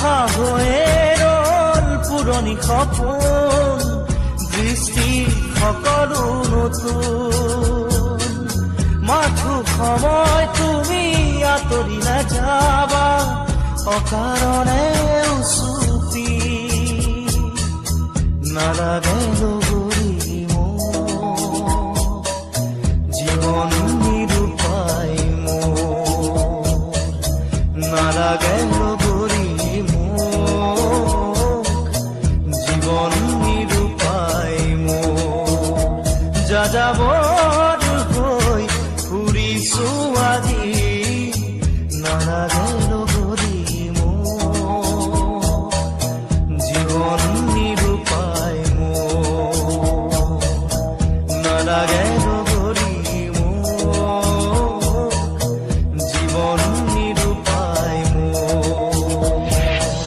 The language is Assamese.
আশা হয়ে ৰল পুৰণি সপোন, দৃষ্টি সকলো নতুন। মাথো সময় তুমি আঁতৰি নাযাবা, অকাৰণে উচুপি নালাগে লগৰী মোৰ, জীৱন নিৰূপায় মোৰ নালাগে লগৰী মোৰ।